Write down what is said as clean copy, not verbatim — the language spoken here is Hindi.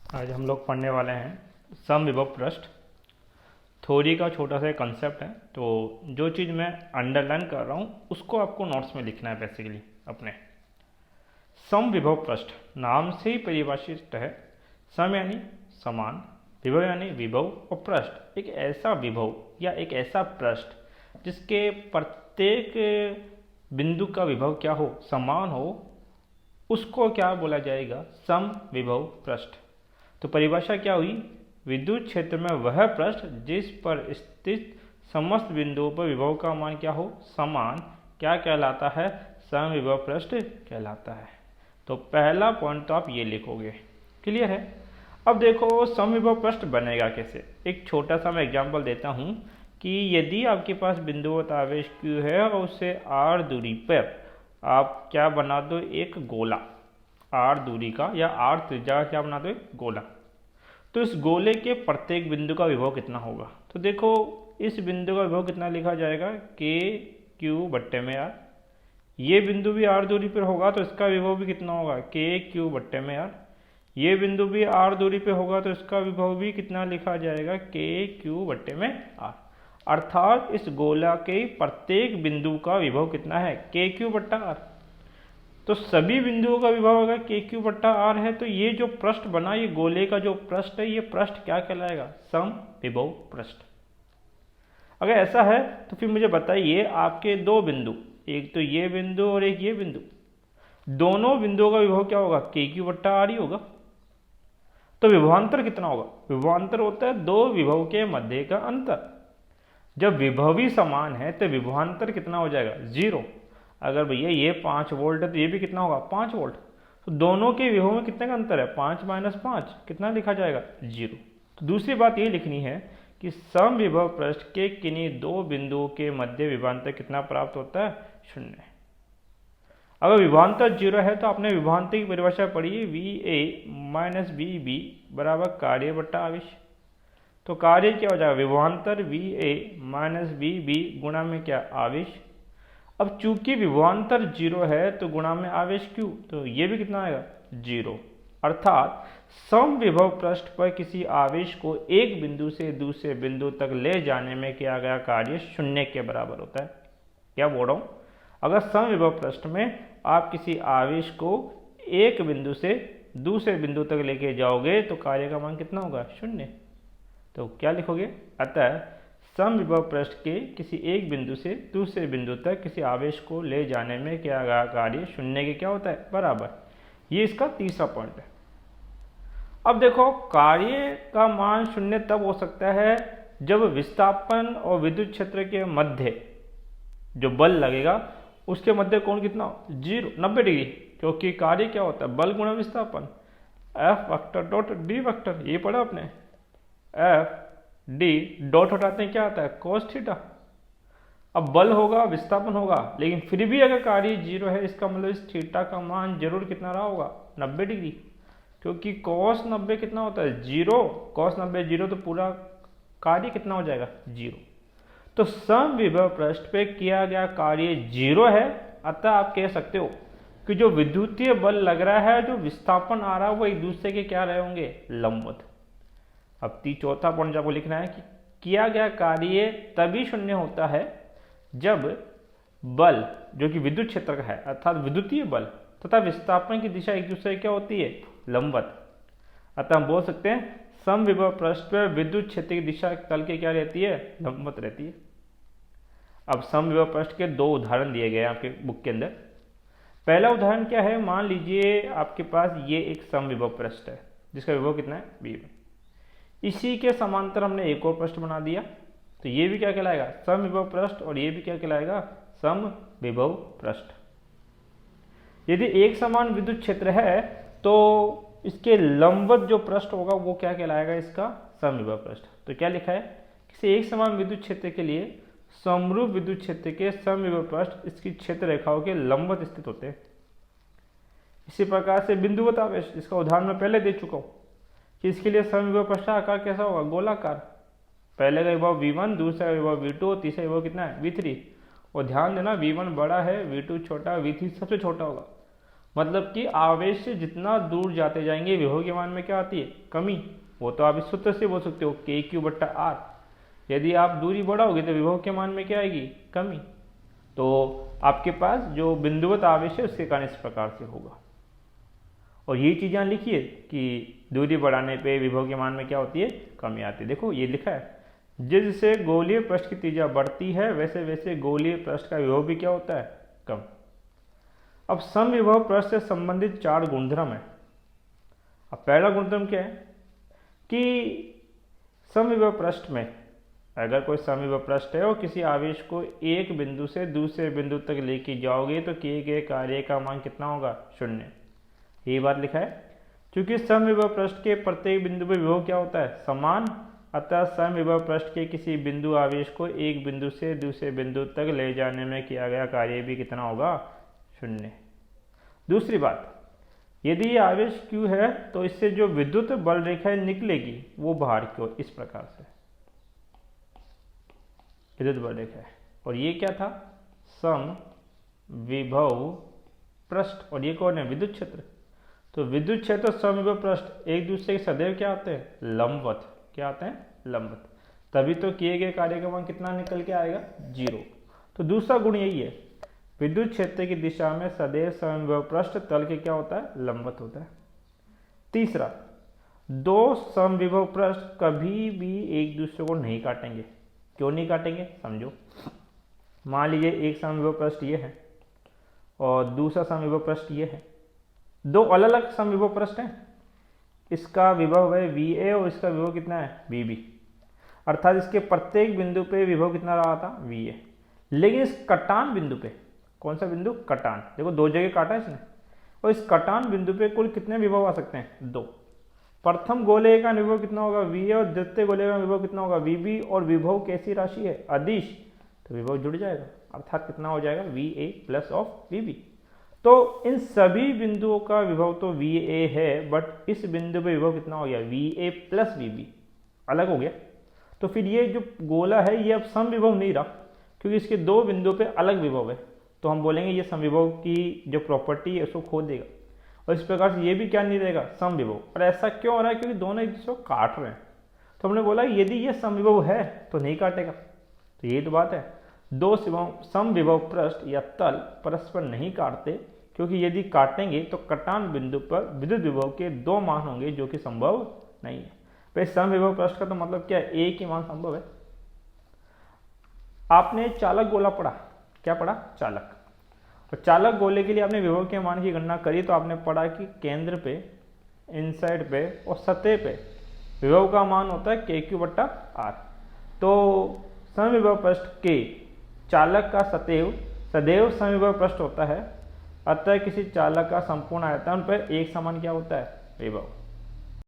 आज हम लोग पढ़ने वाले हैं समविभव पृष्ठ। थ्योरी का छोटा सा कंसेप्ट है, तो जो चीज़ मैं अंडरलाइन कर रहा हूँ उसको आपको नोट्स में लिखना है बेसिकली अपने। समविभव पृष्ठ नाम से ही परिभाषित है। सम यानी समान, विभव यानी विभव, और पृष्ठ एक ऐसा विभव या एक ऐसा पृष्ठ जिसके प्रत्येक बिंदु का विभव क्या हो, समान हो, उसको क्या बोला जाएगा, समविभव पृष्ठ। तो परिभाषा क्या हुई, विद्युत क्षेत्र में वह पृष्ठ जिस पर स्थित समस्त बिंदुओं पर विभव का मान क्या हो, समान, क्या कहलाता है, समविभव पृष्ठ कहलाता है। तो पहला पॉइंट तो आप ये लिखोगे, क्लियर है। अब देखो समविभव पृष्ठ बनेगा कैसे। एक छोटा सा मैं एग्जांपल देता हूँ कि यदि आपके पास बिंदुवत आवेश Q है और उससे r दूरी पर आप क्या बना दो, एक गोला r दूरी का या r त्रिज्या का क्या बना दो, एक गोला। तो इस गोले के प्रत्येक बिंदु का विभव कितना होगा। तो देखो इस बिंदु का विभव कितना लिखा जाएगा, के क्यू बट्टे में आर। ये बिंदु भी r दूरी पर होगा तो इसका विभव भी कितना होगा, के क्यू बट्टे में आर। ये बिंदु भी r दूरी पे होगा तो इसका विभव भी कितना लिखा जाएगा, के क्यू बट्टे में r। अर्थात इस गोला के प्रत्येक बिंदु का विभव कितना है, के क्यू बट्टा आर। तो सभी बिंदुओं का विभव अगर के क्यू बट्टा आर है तो ये जो पृष्ठ बना, ये गोले का जो पृष्ठ है, ये पृष्ठ क्या कहलाएगा, समविभव पृष्ठ। अगर ऐसा है तो फिर मुझे बताइए आपके दो बिंदु, एक तो ये बिंदु और एक ये बिंदु, दोनों बिंदुओं का विभव क्या होगा, के क्यू बट्टा आर ही होगा। तो विभवांतर कितना होगा, विभवांतर होता है दो विभव के मध्य का अंतर। जब विभव ही समान है तो विभवांतर कितना हो जाएगा, 0। अगर भैया ये 5 वोल्ट है तो ये भी कितना होगा, 5 वोल्ट। तो दोनों के विभव में कितने का अंतर है, 5 माइनस 5 कितना लिखा जाएगा, 0। तो दूसरी बात ये लिखनी है कि समविभव पृष्ठ के किन्हीं दो बिंदुओं के मध्य विभवांतर कितना प्राप्त होता है, 0। अगर विभवांतर 0 है तो आपने विभवांतर की परिभाषा पढ़ी, VA माइनस BB बराबर कार्य बट्टा आवेश। तो कार्य क्या हो जाएगा, विभवांतर VA माइनस BB गुणा में क्या, आवेश। अब चूंकि विभवांतर 0 है तो गुणा में आवेश Q, तो ये भी कितना आएगा, 0। अर्थात समविभव पृष्ठ पर किसी आवेश को एक बिंदु से दूसरे बिंदु तक ले जाने में किया गया कार्य 0 के बराबर होता है। क्या बोल रहा हूँ, अगर समविभव पृष्ठ में आप किसी आवेश को एक बिंदु से दूसरे बिंदु तक लेके जाओगे तो कार्य का मान कितना होगा, 0। तो क्या लिखोगे, अतः समविभव पृष्ठ के किसी एक बिंदु से दूसरे बिंदु तक किसी आवेश को ले जाने में किया गया कार्य 0 के क्या होता है, बराबर। ये इसका तीसरा पॉइंट है। अब देखो कार्य का मान 0 तब हो सकता है जब विस्थापन और विद्युत क्षेत्र के मध्य जो बल लगेगा उसके मध्य कोण कितना हो, 0, 90 डिग्री। क्योंकि कार्य क्या होता है, बल गुणा विस्थापन, F vector dot D vector, ये पढ़ा आपने, F D डॉट हटाते हैं क्या आता है, कोस थीटा। अब बल होगा, विस्थापन होगा, लेकिन फिर भी अगर कार्य 0 है इसका मतलब इस थीटा का मान जरूर कितना रहा होगा, 90 डिग्री। क्योंकि cos 90 कितना होता है, 0, cos 90 0, तो पूरा कार्य कितना हो जाएगा, 0। तो समविभव पृष्ठ पे किया गया कार्य 0 है, अतः आप कह सकते हो कि जो विद्युतीय बल लग रहा है, जो विस्थापन आ रहा है, वो एक दूसरे के क्या रहे होंगे, लंबवत। अब चौथा पॉइंट आपको लिखना है कि किया गया कार्य तभी 0 होता है जब बल जो कि विद्युत क्षेत्र का है, अर्थात विद्युतीय बल तथा विस्थापन की दिशा एक दूसरे क्या होती है, लंबवत। अतः हम बोल सकते हैं समविभव पृष्ठ पर विद्युत क्षेत्र की दिशा तल के क्या रहती है, लंबवत रहती है। अब समविभव पृष्ठ के दो उदाहरण दिए गए हैं आपके बुक के अंदर। पहला उदाहरण क्या है, मान लीजिए आपके पास ये एक समविभव पृष्ठ है जिसका विभव कितना है, V1। इसी के समांतर हमने एक और पृष्ठ बना दिया, तो ये भी क्या कहलाएगा, समविभव पृष्ठ, और ये भी क्या कहलाएगा, समविभव पृष्ठ। यदि एक समान विद्युत क्षेत्र है तो इसके लंबवत जो पृष्ठ होगा वो क्या कहलाएगा, इसका समविभव पृष्ठ। तो क्या लिखा है, किसी एक समान विद्युत क्षेत्र के लिए समरूप विद्युत क्षेत्र के समविभव पृष्ठ इसकी क्षेत्र रेखाओं के लंबवत स्थित होते हैं। इसी प्रकार से बिंदुवत आवेश, इसका उदाहरण मैं पहले दे चुका हूँ कि इसके लिए समविभव पृष्ठ का आकार कैसा होगा, गोलाकार। पहले का विभव V1, दूसरा का विभव V2 और तीसरा विभव कितना है, V3। और ध्यान देना V1 बड़ा है, V2 छोटा, V3 सबसे छोटा होगा। मतलब कि आवेश से जितना दूर जाते जाएंगे विभव के मान में क्या आती है, कमी। वो तो आप इस सूत्र से बोल सकते हो KQ/R। यदि आप दूरी बढ़ाओगे तो विभव के मान में क्या आएगी, कमी। तो आपके पास जो बिंदुवत आवेश है उसके कारण इस प्रकार से होगा। और ये चीज़ें लिखिए कि दूरी बढ़ाने पे विभव के मान में क्या होती है, कमी आती है। देखो ये लिखा है, जिससे गोलीय पृष्ठ की त्रिज्या बढ़ती है वैसे वैसे गोलीय पृष्ठ का विभव भी क्या होता है, कम। अब समविभव पृष्ठ से संबंधित 4 गुणधर्म है। अब पहला गुणधर्म क्या है कि समविभव पृष्ठ में अगर कोई समविभव पृष्ठ है और किसी आवेश को एक बिंदु से दूसरे बिंदु तक लेके जाओगे तो किए गए कार्य का मान कितना होगा, 0। ये बात लिखा है। क्योंकि समविभव पृष्ठ के प्रत्येक बिंदु पर विभव क्या होता है, समान, अतः समविभव पृष्ठ के किसी बिंदु आवेश को एक बिंदु से दूसरे बिंदु तक ले जाने में किया गया कार्य भी कितना होगा, 0। दूसरी बात, यदि ये आवेश Q है तो इससे जो विद्युत बल रेखा निकलेगी वो बाहर की ओर इस प्रकार से विद्युत बल रेखा है। और ये क्या था, समविभव पृष्ठ। और ये कौन है, विद्युत क्षेत्र। तो विद्युत क्षेत्र और समविभव पृष्ठ एक दूसरे के सदैव क्या आते हैं, लंबवत। क्या आते हैं, लंबवत। तभी तो किए गए कार्य का मान कितना निकल के आएगा, 0। तो दूसरा गुण यही है, विद्युत क्षेत्र की दिशा में सदैव समविभव पृष्ठ तल के क्या होता है, लंबवत होता है। तीसरा, 2 समविभव पृष्ठ कभी भी एक दूसरे को नहीं काटेंगे। क्यों नहीं काटेंगे, समझो। मान लीजिए एक समविभव पृष्ठ ये है और दूसरा समविभव पृष्ठ ये है। 2 अलग अलग समविभव पृष्ठ हैं। इसका विभव है VA और इसका विभव कितना है, VB। अर्थात इसके प्रत्येक बिंदु पे विभव कितना रहा था, VA। लेकिन इस कटान बिंदु पे, कौन सा बिंदु, कटान, देखो 2 जगह काटा है इसने, और इस कटान बिंदु पे कुल कितने विभव आ सकते हैं, 2। प्रथम गोले का विभव कितना होगा, VA, और द्वितीय गोले का विभव कितना होगा, VB। और विभव कैसी राशि है, अदिश, तो विभव जुड़ जाएगा, अर्थात कितना हो जाएगा, VA प्लस ऑफ VB। तो इन सभी बिंदुओं का विभव तो VA है, बट इस बिंदु पे विभव कितना हो गया, VA प्लस VB, अलग हो गया। तो फिर ये जो गोला है ये अब समविभव नहीं रहा, क्योंकि इसके 2 बिंदुओं पे अलग विभव है। तो हम बोलेंगे ये समविभव की जो प्रॉपर्टी है उसको खो देगा, और इस प्रकार से ये भी क्या नहीं रहेगा, समविभव। और ऐसा क्यों हो रहा है, क्योंकि दोनों एक दूसरे को काट रहे हैं। तो हमने बोला यदि ये समविभव है तो नहीं काटेगा। तो यही तो बात है, 2 समविभव पृष्ठ या तल परस्पर नहीं काटते, क्योंकि यदि काटेंगे तो कटान बिंदु पर विद्युत विभव के 2 मान होंगे, जो कि संभव नहीं है। भाई समविभव पृष्ठ का तो मतलब क्या है, एक ही मान संभव है। आपने चालक गोला पढ़ा, क्या पढ़ा, चालक। और चालक गोले के लिए आपने विभव के मान की गणना करी, तो आपने पढ़ा कि केंद्र पे, इनसाइड पे और सतह पे विभव का मान होता है KQ/R। तो समविभव पृष्ठ के चालक का सदैव समविभव पृष्ठ होता है, अतः किसी चालक का संपूर्ण आयतन पर एक समान क्या होता है, विभव।